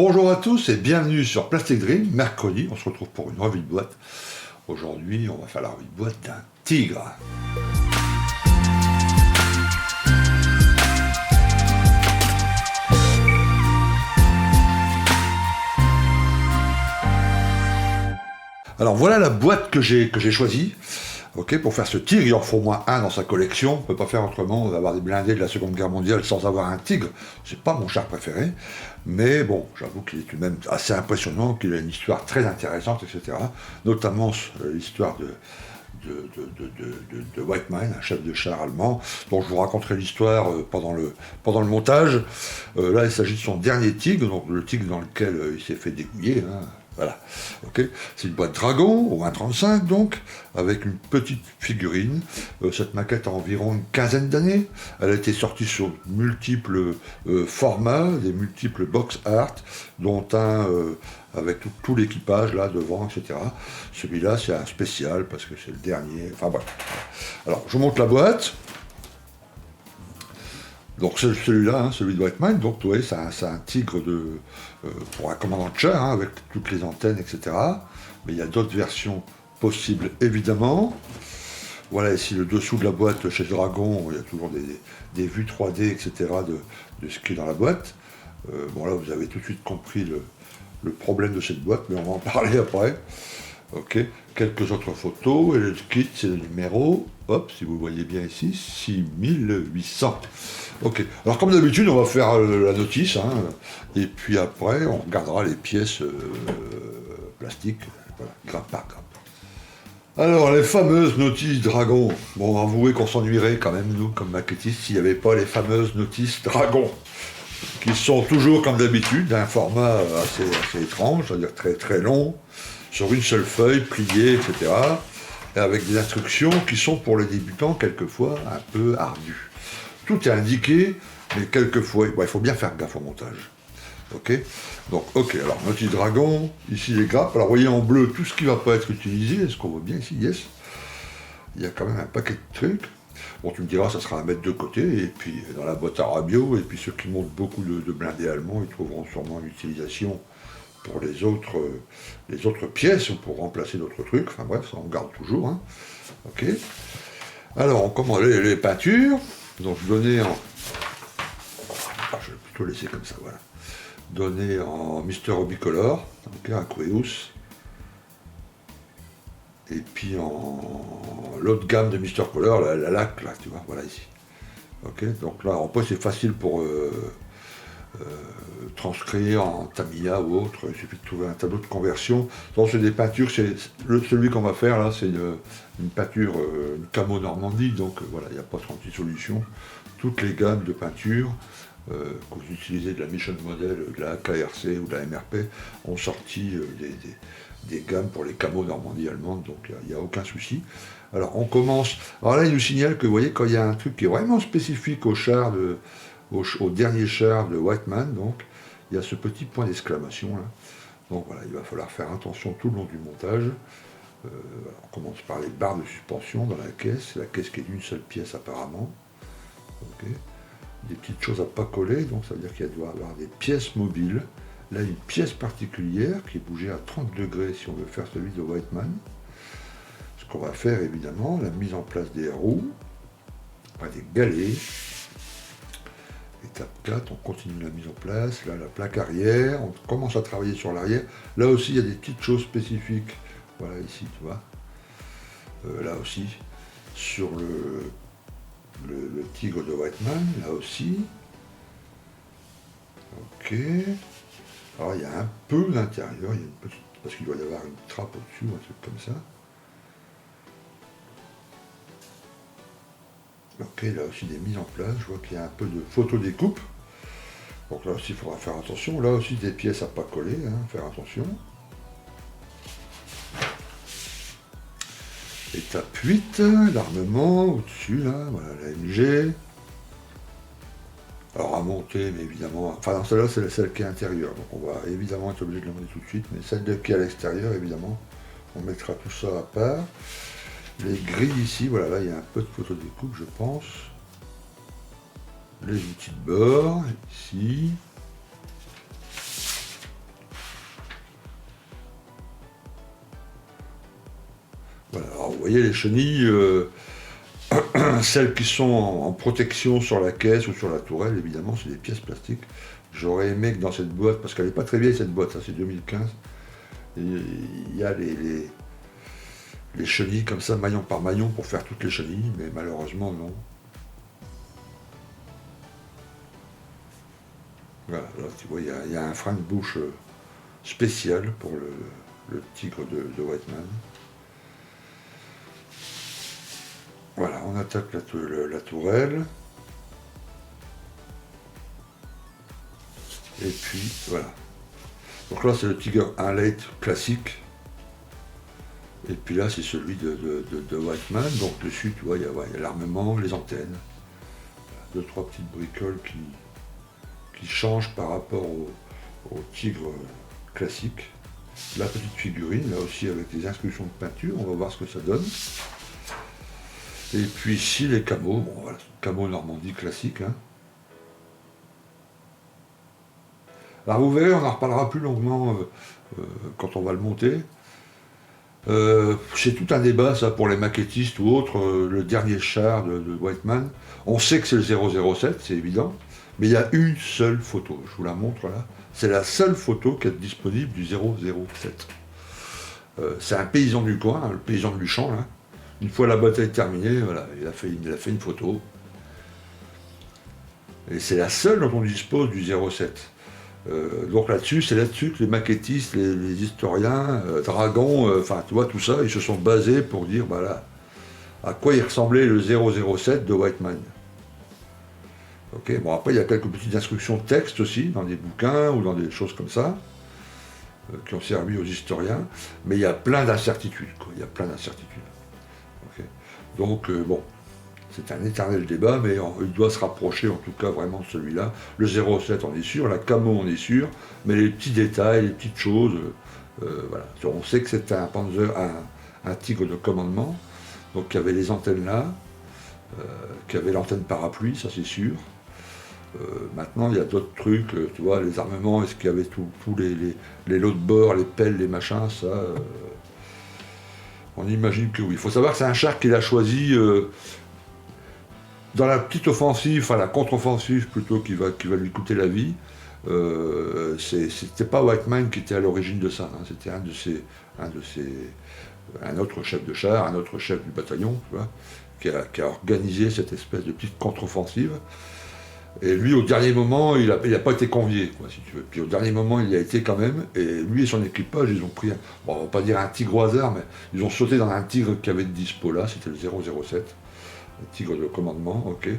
Bonjour à tous et bienvenue sur Plastic Dream. Mercredi, on se retrouve pour une revue de boîte. Aujourd'hui, on va faire la revue de boîte d'un tigre. Alors voilà la boîte que j'ai choisie. Ok, pour faire ce tigre, il en faut au moins un dans sa collection. On ne peut pas faire autrement, on va avoir des blindés de la Seconde Guerre mondiale sans avoir un tigre. C'est pas mon char préféré, mais bon, j'avoue qu'il est tout de même assez impressionnant, qu'il a une histoire très intéressante, etc. Notamment l'histoire de Weizmann, un chef de char allemand, dont je vous raconterai l'histoire pendant le montage. Là, il s'agit de son dernier tigre, donc le tigre dans lequel il s'est fait dégouiller, hein. Voilà, ok. C'est une boîte Dragon, au 1,35 donc, avec une petite figurine. Cette maquette a environ une quinzaine d'années. Elle a été sortie sur multiples formats, des multiples box art, dont un avec tout l'équipage là devant, etc. Celui-là, c'est un spécial parce que c'est le dernier. Enfin bref. Alors, je monte la boîte. Donc celui-là, hein, celui de Weizmann, donc oui, c'est un tigre pour un commandant de char, hein, avec toutes les antennes, etc. Mais il y a d'autres versions possibles, évidemment. Voilà ici le dessous de la boîte chez Dragon, il y a toujours des vues 3D, etc. de ce qui est dans la boîte. Bon là, vous avez tout de suite compris le problème de cette boîte, mais on va en parler après. Ok, quelques autres photos, et le kit, c'est le numéro, hop, si vous voyez bien ici, 6800. Ok, alors comme d'habitude, on va faire la notice, hein, et puis après, on regardera les pièces plastiques, voilà, grappe par grappe. Alors, les fameuses notices Dragon. Bon, avouez qu'on s'ennuierait quand même, nous, comme maquettistes, s'il n'y avait pas les fameuses notices Dragon, qui sont toujours, comme d'habitude, d'un format assez étrange, c'est-à-dire très très long, sur une seule feuille, pliée, etc. Et avec des instructions qui sont pour les débutants quelquefois un peu ardues. Tout est indiqué, mais quelquefois, bon, il faut bien faire gaffe au montage. Ok. Donc, ok, alors notice Dragon, ici les grappes. Alors, vous voyez en bleu tout ce qui ne va pas être utilisé. Est-ce qu'on voit bien ici? Yes. Il y a quand même un paquet de trucs. Bon, tu me diras, ça sera à mettre de côté, et puis dans la boîte à radio, et puis ceux qui montent beaucoup de blindés allemands, ils trouveront sûrement une utilisation pour les autres pièces, ou pour remplacer d'autres trucs. Enfin bref, ça on garde toujours. Hein. Ok. Alors, on commence les peintures. Donc, données en... Ah, je vais plutôt laisser comme ça, voilà. Données en Mister Obicolor, donc un Aqueous. Et puis en l'autre gamme de Mister Color, la lac, là, tu vois, voilà ici. Ok, donc là, en plus, c'est facile pour transcrire en Tamiya ou autre. Il suffit de trouver un tableau de conversion. Donc, c'est des peintures, celui qu'on va faire là, c'est une peinture, une camo Normandie, donc voilà, il n'y a pas 36 solutions. Toutes les gammes de peinture que vous utilisez de la Mission Model, de la KRC ou de la MRP ont sorti des gammes pour les camos Normandie allemandes, donc il n'y a aucun souci. Alors on commence. Alors là, il nous signale que vous voyez, quand il y a un truc qui est vraiment spécifique au dernier char de Weizmann, donc il y a ce petit point d'exclamation là. Donc voilà, il va falloir faire attention tout le long du montage. On commence par les barres de suspension dans la caisse qui est d'une seule pièce apparemment. Okay. Des petites choses à pas coller, donc ça veut dire qu'il doit y avoir des pièces mobiles. Là, une pièce particulière qui est bougée à 30 degrés si on veut faire celui de Weizmann. Ce qu'on va faire évidemment, la mise en place des roues, des galets. Étape 4, on continue la mise en place. Là, la plaque arrière, on commence à travailler sur l'arrière. Là aussi, il y a des petites choses spécifiques. Voilà, ici, tu vois. Là aussi, sur le tigre de Weizmann, là aussi. Ok. Alors, il y a un peu d'intérieur, il y a une petite, parce qu'il doit y avoir une trappe au-dessus, un truc comme ça. Ok, là aussi des mises en place, je vois qu'il y a un peu de photo-découpe. Donc là aussi, il faudra faire attention. Là aussi, des pièces à pas coller, hein, faire attention. Étape 8, l'armement, au-dessus, là, voilà, la MG. Alors à monter, mais évidemment, enfin celle-là, c'est celle qui est intérieure, donc on va évidemment être obligé de la monter tout de suite, mais celle qui est à l'extérieur, évidemment, on mettra tout ça à part. Les grilles ici, voilà, là il y a un peu de photo découpe, je pense. Les outils de bord, ici. Voilà. Alors, vous voyez les chenilles, celles qui sont en protection sur la caisse ou sur la tourelle, évidemment, c'est des pièces plastiques. J'aurais aimé que dans cette boîte, parce qu'elle n'est pas très vieille cette boîte, ça c'est 2015, il y a les chenilles comme ça, maillon par maillon, pour faire toutes les chenilles, mais malheureusement non. Voilà, là tu vois, il y a un frein de bouche spécial pour le tigre de Whiteman. Voilà, on attaque la tourelle. Et puis, voilà. Donc là, c'est le Tiger Inlate classique. Et puis là, c'est celui de Whiteman. Donc dessus, tu vois, il y a l'armement, les antennes. Deux, trois petites bricoles qui changent par rapport au Tigre classique. La petite figurine, là aussi, avec des inscriptions de peinture. On va voir ce que ça donne. Et puis ici, les camos. Bon, voilà, camo Normandie classique, hein. Alors vous verrez, on en reparlera plus longuement quand on va le monter. C'est tout un débat ça pour les maquettistes ou autres, le dernier char de Whiteman. On sait que c'est le 007, c'est évident, mais il y a une seule photo, je vous la montre là. C'est la seule photo qui est disponible du 007. C'est un paysan du coin, hein, le paysan de Luchon, là. Une fois la bataille terminée, voilà, il a fait une photo. Et c'est la seule dont on dispose du 07. Donc là-dessus, c'est là-dessus que les maquettistes, les historiens, Dragon, enfin tu vois tout ça, ils se sont basés pour dire voilà, à quoi il ressemblait le 007 de Whiteman. Ok, bon après il y a quelques petites instructions de texte aussi, dans des bouquins ou dans des choses comme ça, qui ont servi aux historiens, mais il y a plein d'incertitudes, quoi, il y a plein d'incertitudes. Okay. Donc bon, c'est un éternel débat, mais il doit se rapprocher en tout cas vraiment de celui-là. Le 07 on est sûr, la camo on est sûr, mais les petits détails, les petites choses, voilà. On sait que c'était un Panzer, un tigre de commandement, donc il y avait les antennes là, qui avait l'antenne parapluie, ça c'est sûr. Maintenant il y a d'autres trucs, tu vois, les armements, est-ce qu'il y avait tous les lots de bord, les pelles, les machins, ça... on imagine que oui. Il faut savoir que c'est un char qu'il a choisi... dans la petite offensive, enfin la contre-offensive plutôt qui va lui coûter la vie, c'était pas Whiteman qui était à l'origine de ça, hein, c'était un autre chef de char, un autre chef du bataillon, tu vois, qui a organisé cette espèce de petite contre-offensive. Et lui, au dernier moment, il n'a pas été convié, quoi, si tu veux. Puis au dernier moment, il y a été quand même, et lui et son équipage, ils ont pris, bon, on va pas dire un tigre au hasard, mais ils ont sauté dans un tigre qui avait de dispo là, c'était le 007. Tigre de commandement, ok.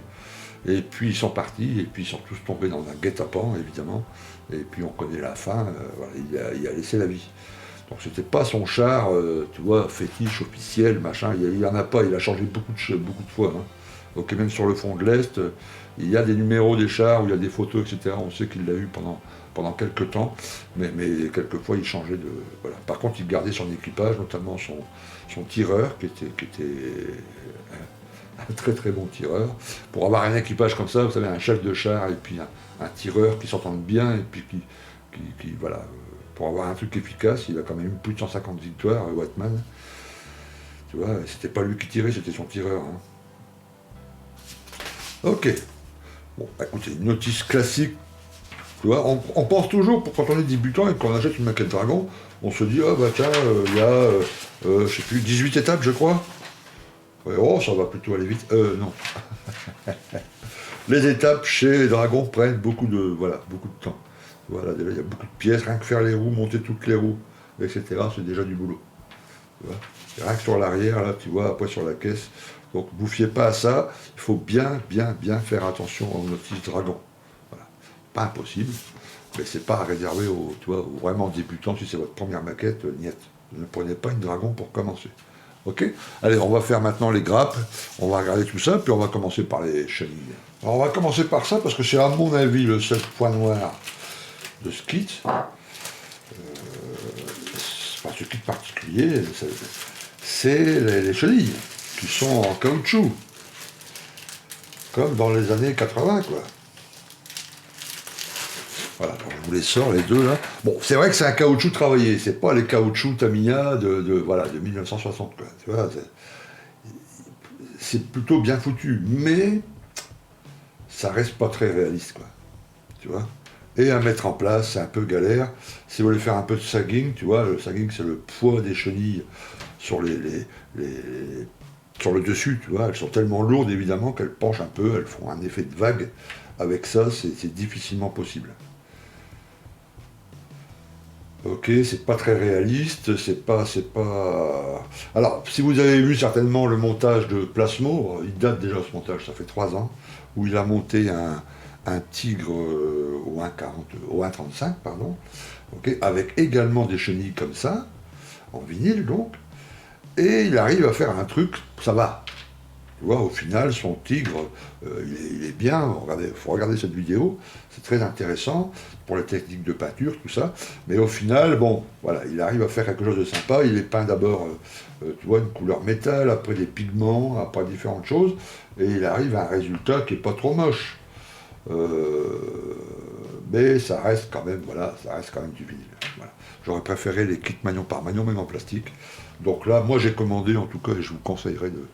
Et puis ils sont partis, et puis ils sont tous tombés dans un guet-apens, évidemment. Et puis on connaît la fin, voilà, il a laissé la vie. Donc c'était pas son char, tu vois, fétiche, officiel, machin, il y en a pas, il a changé beaucoup de fois. Hein. Donc même sur le front de l'Est, il y a des numéros des chars, où il y a des photos, etc. On sait qu'il l'a eu pendant quelques temps, mais quelquefois il changeait de... Voilà. Par contre, il gardait son équipage, notamment son tireur, qui était un très très bon tireur. Pour avoir un équipage comme ça, vous savez, un chef de char et puis un tireur qui s'entendent bien et puis qui voilà, pour avoir un truc efficace, il a quand même eu plus de 150 victoires, Whiteman. Tu vois, c'était pas lui qui tirait, c'était son tireur. Hein. Ok. Bon, bah, écoutez, une notice classique. Tu vois, on pense toujours, quand on est débutant et qu'on achète une maquette Dragon, on se dit, ah bah tiens, il y a, je sais plus, 18 étapes, je crois. Ouais, oh, ça va plutôt aller vite. Non. Les étapes chez Dragon prennent beaucoup de temps. Voilà, déjà, il y a beaucoup de pièces, rien que faire les roues, monter toutes les roues, etc. C'est déjà du boulot. Tu vois. Rien que sur l'arrière, là, tu vois, après sur la caisse. Donc, bouffiez pas à ça. Il faut bien faire attention aux notices Dragon. Voilà. Pas impossible, mais c'est pas réservé aux vraiment débutants. Si c'est votre première maquette, niet. Ne prenez pas une Dragon pour commencer. Ok. Allez, on va faire maintenant les grappes, on va regarder tout ça, puis on va commencer par les chenilles. Alors on va commencer par ça, parce que c'est à mon avis le seul point noir de ce kit. Enfin, ce kit particulier, c'est les chenilles, qui sont en caoutchouc, comme dans les années 80, quoi. Voilà, je vous les sors les deux là. Bon, c'est vrai que c'est un caoutchouc travaillé, c'est pas les caoutchoucs Tamiya de 1960, quoi. Tu vois, c'est plutôt bien foutu, mais ça reste pas très réaliste, quoi. Tu vois. Et à mettre en place, c'est un peu galère. Si vous voulez faire un peu de sagging, tu vois, le sagging c'est le poids des chenilles sur sur le dessus, tu vois, elles sont tellement lourdes évidemment qu'elles penchent un peu, elles font un effet de vague. Avec ça, c'est difficilement possible. Ok, c'est pas très réaliste, c'est pas. Alors, si vous avez vu certainement le montage de Plasmo, il date déjà ce montage, ça fait 3 ans, où il a monté un Tigre au 1,40, au 1,35, pardon, ok, avec également des chenilles comme ça, en vinyle donc, et il arrive à faire un truc, ça va. Tu vois, au final, son tigre, il est bien. Il faut regarder cette vidéo, c'est très intéressant pour les techniques de peinture, tout ça. Mais au final, bon, voilà, il arrive à faire quelque chose de sympa. Il est peint d'abord, tu vois, une couleur métal, après des pigments, après différentes choses, et il arrive à un résultat qui est pas trop moche. Euh, mais ça reste quand même, voilà, ça reste quand même du vinyle. Voilà. J'aurais préféré les kits magnon par magnon, même en plastique. Donc là, moi j'ai commandé, en tout cas, et je vous conseillerais de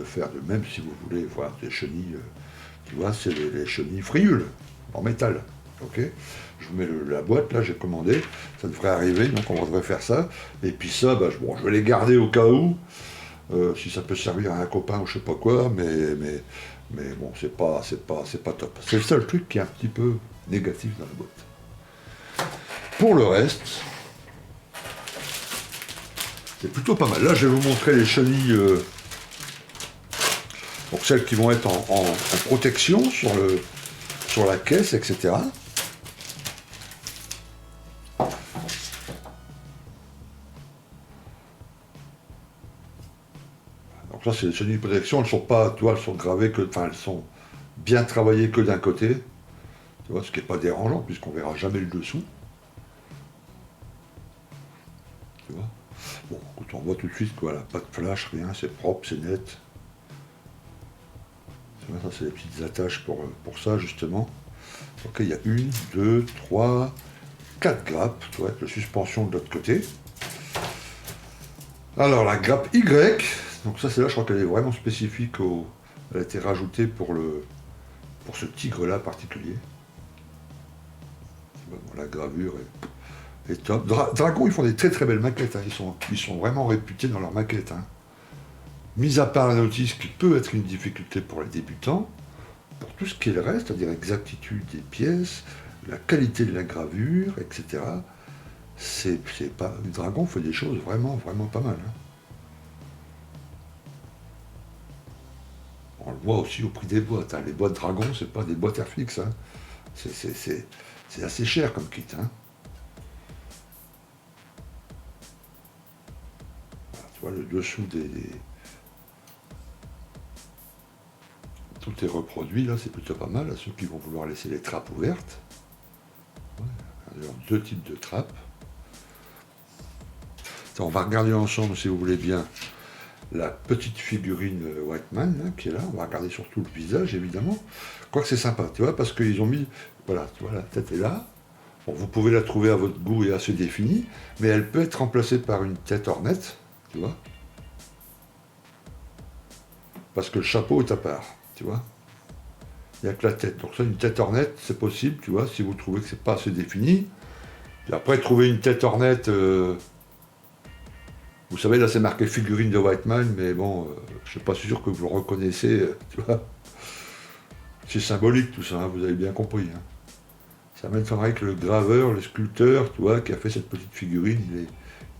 faire de même si vous voulez voir des chenilles, tu vois, c'est les chenilles Frioul, en métal. Ok. Je vous mets la boîte, là j'ai commandé, ça devrait arriver, donc on devrait faire ça. Et puis ça, bah, bon, je vais les garder au cas où, si ça peut servir à un copain ou je sais pas quoi, mais bon, c'est pas top. C'est le seul truc qui est un petit peu négatif dans la boîte. Pour le reste, c'est plutôt pas mal. Là, je vais vous montrer les chenilles, donc celles qui vont être en protection sur la caisse, etc. Donc ça, c'est les chenilles de protection. Elles sont pas, tu vois, elles sont gravées que, enfin, elles sont bien travaillées que d'un côté. Tu vois, ce qui n'est pas dérangeant puisqu'on verra jamais le dessous. Tu vois. Bon, écoute, on voit tout de suite que voilà, pas de flash, rien, c'est propre, c'est net. Tu vois, ça, c'est les petites attaches pour ça, justement. Ok, il y a 1, 2, 3, 4 grappes, tu vois, avec la suspension de l'autre côté. Alors, la grappe Y, donc ça, c'est là, je crois qu'elle est vraiment spécifique elle a été rajoutée pour ce tigre-là particulier. Bon, la gravure est top. Dragon, ils font des très très belles maquettes, hein. Ils sont vraiment réputés dans leurs maquettes, hein. Mis à part la notice qui peut être une difficulté pour les débutants, pour tout ce qui est le reste, c'est-à-dire l'exactitude des pièces, la qualité de la gravure, etc., c'est pas. Dragon fait des choses vraiment, vraiment pas mal, hein. On le voit aussi au prix des boîtes, hein. Les boîtes Dragon, c'est pas des boîtes Airfix, hein. C'est assez cher comme kit, hein. Voilà, tu vois le dessous tout est reproduit là, c'est plutôt pas mal. À ceux qui vont vouloir laisser les trappes ouvertes. Ouais, alors, 2 types de trappes. Ça, on va regarder ensemble, si vous voulez bien, la petite figurine Whiteman là, qui est là. On va regarder surtout le visage, évidemment. Quoique c'est sympa, tu vois, parce qu'ils ont mis. Voilà, tu vois, la tête est là. Bon, vous pouvez la trouver à votre goût et assez définie, mais elle peut être remplacée par une tête ornette, tu vois. Parce que le chapeau est à part, tu vois. Il n'y a que la tête. Donc ça, une tête ornette, c'est possible, tu vois, si vous trouvez que c'est pas assez défini. Et après, trouver une tête ornette, vous savez, là c'est marqué figurine de Whiteman, mais bon, je suis pas sûr que vous le reconnaissez, tu vois. C'est symbolique tout ça, hein, vous avez bien compris, hein. Ça m'étonnerait que le graveur, le sculpteur, tu vois, qui a fait cette petite figurine,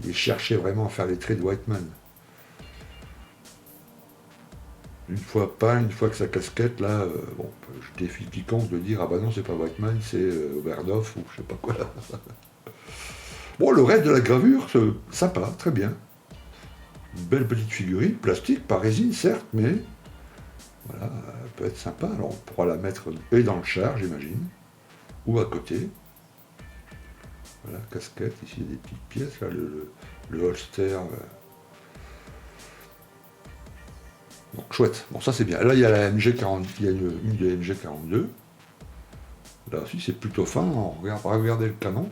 il ait cherché vraiment à faire les traits de Whiteman. Une fois peint, une fois que sa casquette, là, bon, je défie quiconque de dire, ah bah non, c'est pas Whiteman, c'est Oberhof ou je sais pas quoi. Bon, le reste de la gravure, sympa, très bien. Une belle petite figurine, plastique, pas résine, certes, mais voilà, elle peut être sympa. Alors on pourra la mettre et dans le char, j'imagine, ou à côté. Voilà, casquette, ici il y a des petites pièces, là, le holster. Donc chouette, bon ça c'est bien. Là il y a la MG40, il y a une des MG42. Là aussi, c'est plutôt fin. Regardez le canon.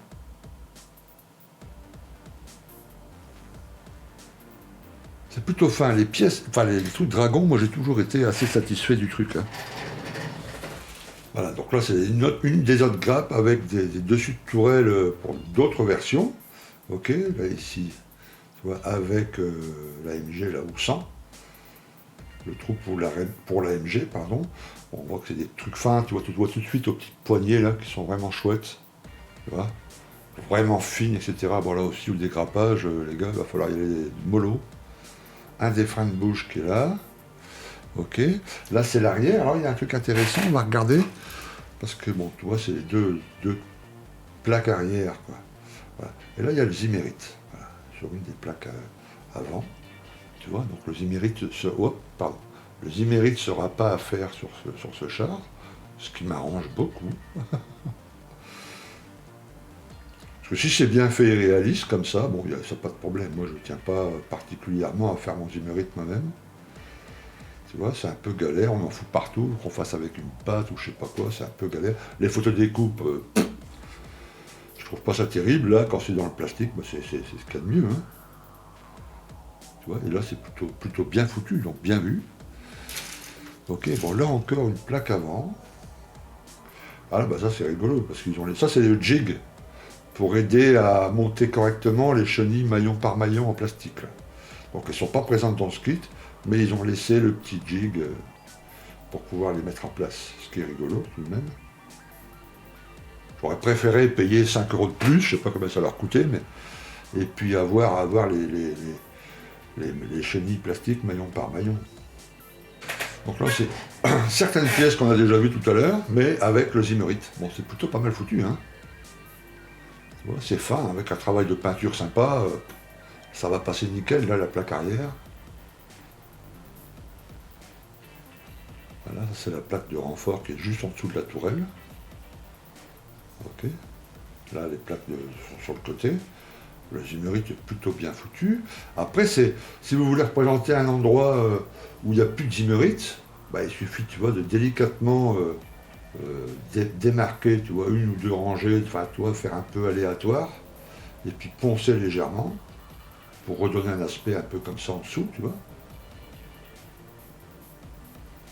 C'est plutôt fin. Les pièces, enfin les trucs Dragon, moi j'ai toujours été assez satisfait du truc. Hein. Voilà, donc là c'est une des autres grappes avec des dessus de tourelle pour d'autres versions. Ok, là ici, tu vois, avec l'AMG là, ou sans. Le trou pour l'AMG, pardon. Bon, on voit que c'est des trucs fins, tu vois tout de suite aux petites poignées là qui sont vraiment chouettes. Tu vois, vraiment fines, etc. Bon là aussi, au dégrappage, les gars, il va falloir y aller mollo. Un des freins de bouche qui est là. Ok. Là c'est l'arrière. Alors il y a un truc intéressant, on va regarder. Parce que bon, tu vois, c'est les deux plaques arrière, quoi. Voilà. Et là il y a le Zimmerit. Voilà. Sur une des plaques avant. Tu vois, donc le Zimmerit le Zimmerit ne sera pas à faire sur ce char, ce qui m'arrange beaucoup. Parce que si c'est bien fait et réaliste comme ça, bon, ça pas de problème. Moi, je ne tiens pas particulièrement à faire mon Zimmerit moi-même. Tu vois, c'est un peu galère, on en fout partout, qu'on fasse avec une pâte ou je sais pas quoi, c'est un peu galère. Les photos découpes, je trouve pas ça terrible. Là, quand c'est dans le plastique, bah, c'est ce qu'il y a de mieux. Hein. Tu vois, et là, c'est plutôt bien foutu, donc bien vu. Ok, bon, là encore une plaque avant. Ah là, bah ça c'est rigolo, parce qu'ils ont ça c'est le jig, pour aider à monter correctement les chenilles maillon par maillon en plastique. Là. Donc elles ne sont pas présentes dans ce kit, mais ils ont laissé le petit jig pour pouvoir les mettre en place, ce qui est rigolo tout de même. J'aurais préféré payer 5 € de plus, je sais pas combien ça leur coûtait, mais et puis avoir les chenilles plastiques maillon par maillon. Donc là, c'est certaines pièces qu'on a déjà vues tout à l'heure, mais avec le Zimmerit. Bon, c'est plutôt pas mal foutu, hein. Tu vois, c'est fin, avec un travail de peinture sympa, ça va passer nickel. Là, la plaque arrière. Voilà, c'est la plaque de renfort qui est juste en dessous de la tourelle. Ok. Là, les plaques sont sur le côté. Le Zimmerit est plutôt bien foutu. Après, si vous voulez représenter un endroit où il n'y a plus de Zimmerit, bah, il suffit, tu vois, de délicatement démarquer, tu vois, une ou deux rangées, enfin, tu vois, faire un peu aléatoire, et puis poncer légèrement, pour redonner un aspect un peu comme ça en dessous, tu vois.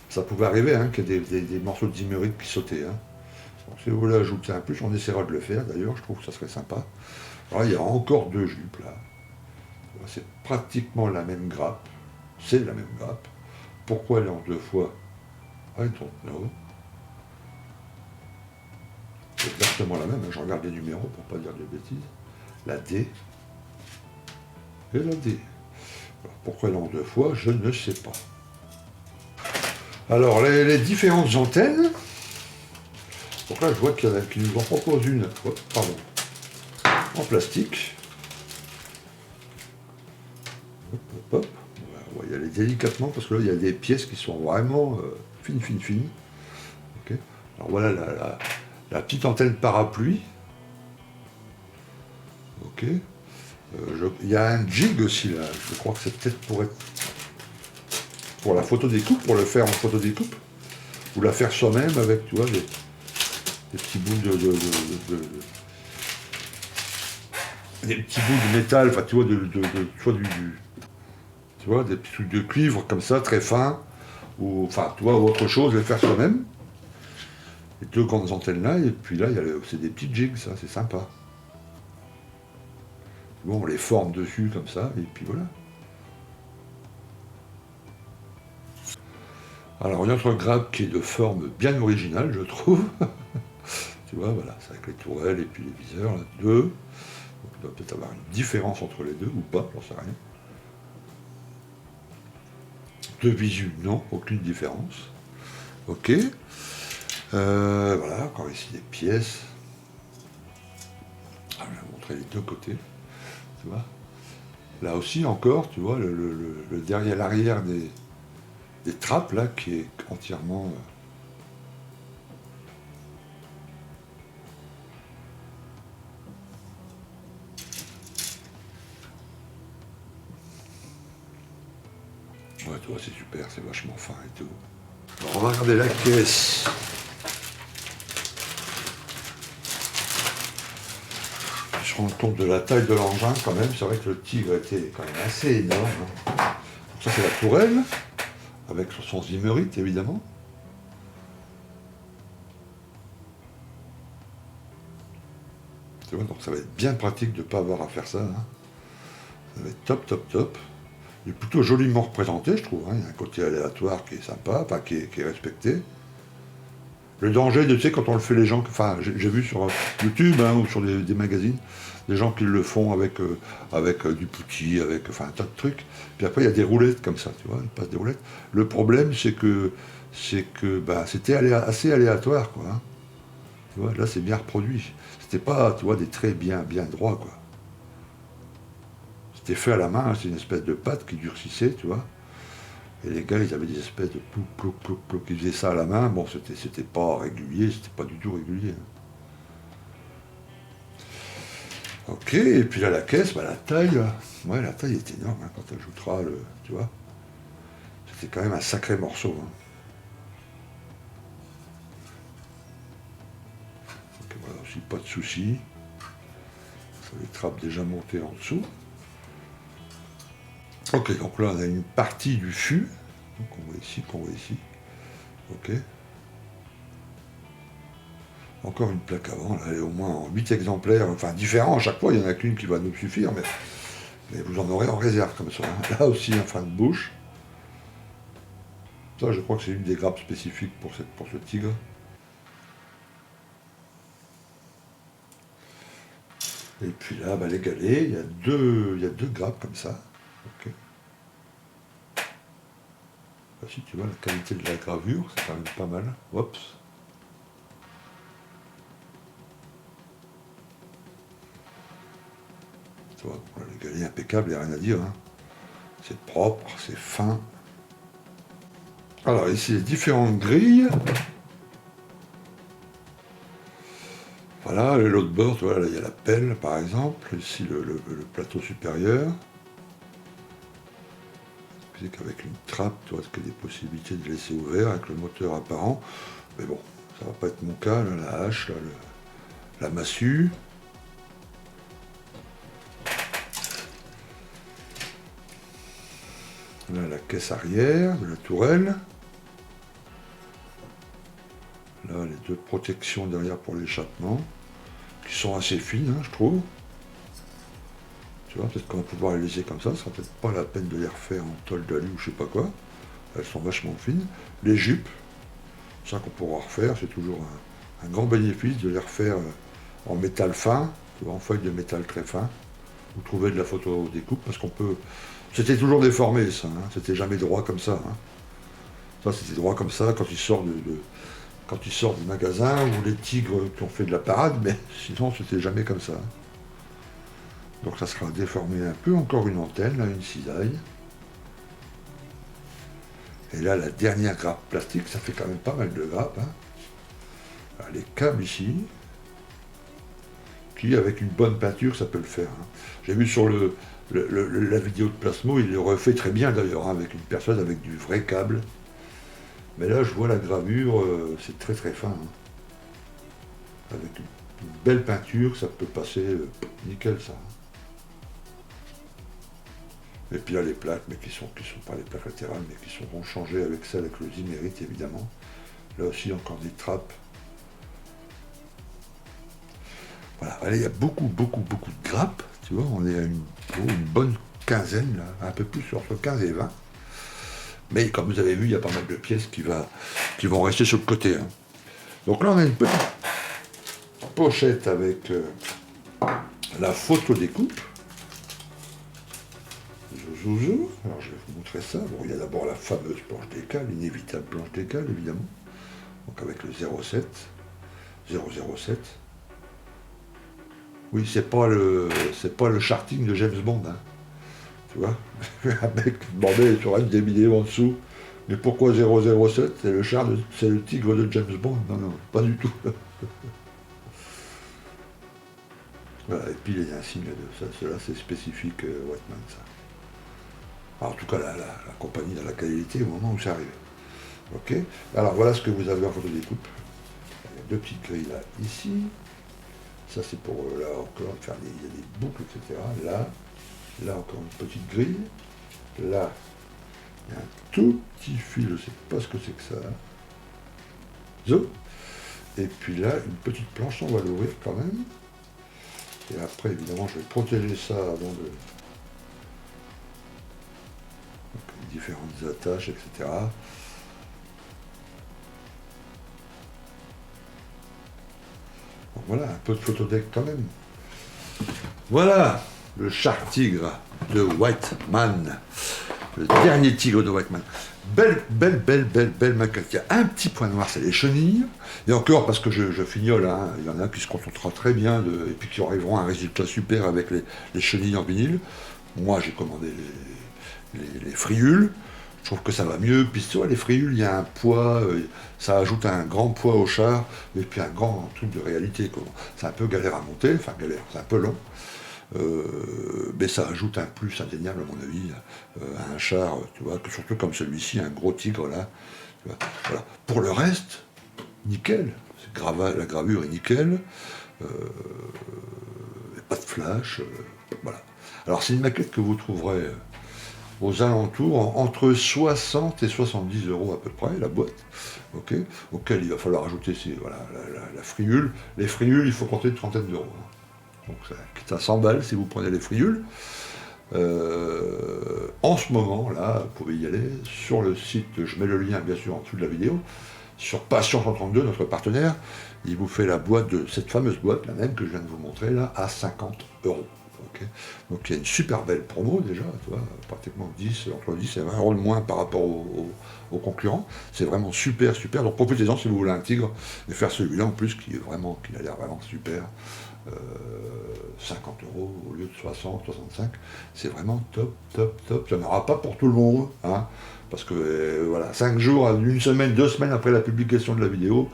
Ça pouvait arriver, hein, qu'il y ait des morceaux de Zimmerit qui sautaient, hein. Donc, si vous voulez ajouter un plus, on essaiera de le faire, d'ailleurs, je trouve que ça serait sympa. Alors, il y a encore deux jupes, là. C'est pratiquement la même grappe. C'est la même grappe. Pourquoi elle est en deux fois? I don't know. C'est exactement la même. Je regarde les numéros pour pas dire de bêtises. La D et la D. Alors, pourquoi elle est en deux fois? Je ne sais pas. Alors, les différentes antennes. Donc là, je vois qu'il y en a qui nous en proposent une. Oh, pardon. En plastique. Hop, hop, hop. On va y aller délicatement parce que là, il y a des pièces qui sont vraiment fines. Okay. Alors voilà la petite antenne parapluie. Ok. Il y a un jig aussi là. Je crois que c'est peut-être pour la photo découpe, pour le faire en photo découpe. Ou la faire soi-même avec, tu vois, des petits bouts des petits bouts de métal, enfin tu vois, tu vois, des petits trucs de cuivre comme ça, très fins, ou enfin, tu vois, autre chose, les faire soi-même. Les deux grandes antennes là, et puis là, c'est des petits jigs, ça, c'est sympa. Bon, on les forme dessus comme ça, et puis voilà. Alors, une autre grappe qui est de forme bien originale, je trouve. Tu vois, voilà, c'est avec les tourelles et puis les viseurs, là, deux. Donc, il doit peut-être avoir une différence entre les deux, ou pas, j'en sais rien. De visu, non, aucune différence. Ok. Voilà, encore ici des pièces. Ah, je vais montrer les deux côtés. Tu vois. Là aussi encore, tu vois, le derrière l'arrière des trappes là qui est entièrement ouais, tu vois, c'est super, c'est vachement fin et tout. Alors, on va regarder la caisse. se rendre compte de la taille de l'engin quand même. C'est vrai que le Tigre était quand même assez énorme. Hein. Donc ça c'est la tourelle, avec son zimmerite évidemment. Tu vois, donc ça va être bien pratique de ne pas avoir à faire ça. Hein. Ça va être top, top, top. Il est plutôt joliment représenté, je trouve. Hein. Il y a un côté aléatoire qui est sympa, enfin qui est respecté. Le danger, tu sais, quand on le fait les gens, enfin j'ai vu sur YouTube hein, ou sur des magazines, des gens qui le font avec, du pouti, avec enfin un tas de trucs. Puis après il y a des roulettes comme ça, tu vois, ils passent des roulettes. Le problème c'est que bah, c'était assez aléatoire, quoi. Hein. Tu vois, là c'est bien reproduit. C'était pas, tu vois, des traits bien droits, quoi. C'était fait à la main, hein, c'est une espèce de pâte qui durcissait, tu vois. Et les gars, ils avaient des espèces de plouc, plouc, plouc, plouc, ils faisaient ça à la main. Bon, c'était pas régulier, c'était pas du tout régulier. Hein. Ok, et puis là, la caisse, bah, la taille, ouais, la taille est énorme hein, quand tu ajouteras le, tu vois. C'était quand même un sacré morceau. Hein. Donc voilà, aussi pas de soucis. Ça les trappes déjà montées en dessous. Ok, donc là, on a une partie du fût. Donc on voit ici. Ok. Encore une plaque avant, là, elle est au moins en 8 exemplaires, enfin différents à chaque fois, il n'y en a qu'une qui va nous suffire, mais vous en aurez en réserve comme ça. Hein. Là aussi un frein de bouche. Ça je crois que c'est une des grappes spécifiques pour ce Tigre. Et puis là, bah, les galets, il y a deux grappes comme ça. Okay. Là, si tu vois la qualité de la gravure, c'est quand même pas mal. Oups. Tu vois, les galets impeccables, il n'y a rien à dire. Hein. C'est propre, c'est fin. Alors ici les différentes grilles. Voilà, l'autre bord, voilà, là il y a la pelle par exemple, ici le plateau supérieur. C'est qu'avec une trappe, tu vois, il y a des possibilités de laisser ouvert avec le moteur apparent. Mais bon, ça va pas être mon cas, là, la hache, là, la massue. Là, la caisse arrière de la tourelle. Là, les deux protections derrière pour l'échappement, qui sont assez fines, hein, je trouve. Tu vois, peut-être qu'on va pouvoir les laisser comme ça sera peut-être pas la peine de les refaire en tôle d'alu ou je sais pas quoi. Elles sont vachement fines. Les jupes, ça qu'on pourra refaire, c'est toujours un grand bénéfice de les refaire en métal fin, tu vois, en feuille de métal très fin. Vous trouvez de la photo découpe, parce qu'on peut... C'était toujours déformé ça, hein, c'était jamais droit comme ça. Hein. Ça c'était droit comme ça quand il sort quand il sort du magasin, ou les tigres qui ont fait de la parade, mais sinon c'était jamais comme ça. Donc ça sera déformé un peu, encore une antenne, là, une cisaille. Et là, la dernière grappe plastique, ça fait quand même pas mal de grappes. Hein. Là, les câbles ici, qui avec une bonne peinture, ça peut le faire. Hein. J'ai vu sur la vidéo de Plasmo, il le refait très bien d'ailleurs, hein, avec une personne avec du vrai câble. Mais là, je vois la gravure, c'est très très fin. Hein. Avec une belle peinture, ça peut passer nickel ça. Et puis là, les plaques, mais qui sont pas les plaques latérales, mais qui seront changées avec celles avec le zimmerite évidemment. Là aussi, encore des trappes. Voilà, allez, il y a beaucoup de grappes. Tu vois, on est à une bonne quinzaine, là, un peu plus entre 15 et 20. Mais comme vous avez vu, il y a pas mal de pièces qui vont rester sur le côté. Hein. Donc là, on a une petite pochette avec la photo découpe. Zouzou. Alors je vais vous montrer ça. Bon, il y a d'abord la fameuse planche d'écale, l'inévitable planche d'écale, évidemment. Donc avec le 007. Oui, c'est pas le charting de James Bond, hein. Tu vois. Un mec demandait sur une des vidéos en dessous. Mais pourquoi 007? C'est le tigre de James Bond? Non, pas du tout. Voilà, et puis les insignes de ça, cela c'est spécifique Whiteman, ça. Alors, en tout cas, la compagnie dans la qualité au moment où ça arrive. Ok. Alors voilà ce que vous avez en photo découpe. Il y a deux petites grilles là, ici. Ça c'est pour là encore faire il y a des boucles, etc. Là encore une petite grille. Là, il y a un tout petit fil, je ne sais pas ce que c'est que ça. Zo. Et puis là, une petite planche, on va l'ouvrir quand même. Et après, évidemment, je vais protéger ça avant de... Donc, les différentes attaches, etc. Donc, voilà, un peu de photodeck quand même. Voilà, le Shark Tigre de Whiteman. Le dernier tigre de Whiteman. Belle maquette. Il y a un petit point noir, c'est les chenilles. Et encore, parce que je fignole, hein, il y en a qui se contentera très bien, et puis qui arriveront à un résultat super avec les chenilles en vinyle. Moi, j'ai commandé les friules. Je trouve que ça va mieux. Puis tu vois, les friules, il y a un poids, ça ajoute un grand poids au char, et puis un grand truc de réalité. C'est un peu galère à monter, enfin galère, c'est un peu long. Mais ça ajoute un plus indéniable, à mon avis, à un char, tu vois, que surtout comme celui-ci, un gros tigre là. Tu vois, voilà. Pour le reste, nickel. La gravure est nickel. Pas de flash. Voilà. Alors c'est une maquette que vous trouverez aux alentours, entre 60 et 70 euros à peu près, la boîte, okay, auquel il va falloir ajouter voilà, la friule. Les friules, il faut compter une trentaine d'euros. Hein. Donc ça 100 balles si vous prenez les friules. En ce moment, là, vous pouvez y aller sur le site, je mets le lien bien sûr en dessous de la vidéo, sur Passion 132, notre partenaire, il vous fait la boîte de cette fameuse boîte, la même que je viens de vous montrer là, à 50 euros. Okay. Donc il y a une super belle promo déjà, tu vois, pratiquement entre 10 et 20 euros de moins par rapport aux concurrents. C'est vraiment super. Donc profitez-en si vous voulez un tigre et faire celui-là en plus qui a l'air vraiment super. 50 euros au lieu de 60, 65, c'est vraiment top. Il n'y en aura pas pour tout le monde, hein, parce que voilà, 5 jours, une semaine, 2 semaines après la publication de la vidéo,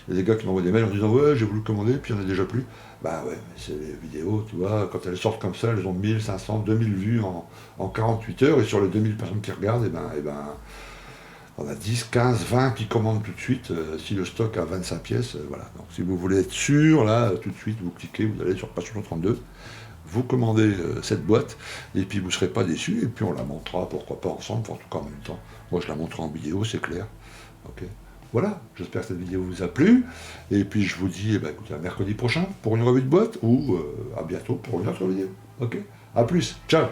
il y a des gars qui m'envoient des mails en disant ouais, j'ai voulu commander, puis il n'y en a déjà plus. Bah ouais, mais c'est les vidéos, tu vois, quand elles sortent comme ça, elles ont 1500, 2000 vues en 48 heures, et sur les 2000 personnes qui regardent, et ben on a 10, 15, 20 qui commandent tout de suite, si le stock a 25 pièces, voilà. Donc si vous voulez être sûr, là, tout de suite, vous cliquez, vous allez sur Passion 32, vous commandez cette boîte, et puis vous ne serez pas déçus, et puis on la montrera, pourquoi pas ensemble, en tout cas en même temps. Moi je la montrerai en vidéo, c'est clair. Ok. Voilà, j'espère que cette vidéo vous a plu, et puis je vous dis, écoutez, à mercredi prochain pour une revue de boîte, ou à bientôt pour une autre vidéo. Ok. À plus, ciao.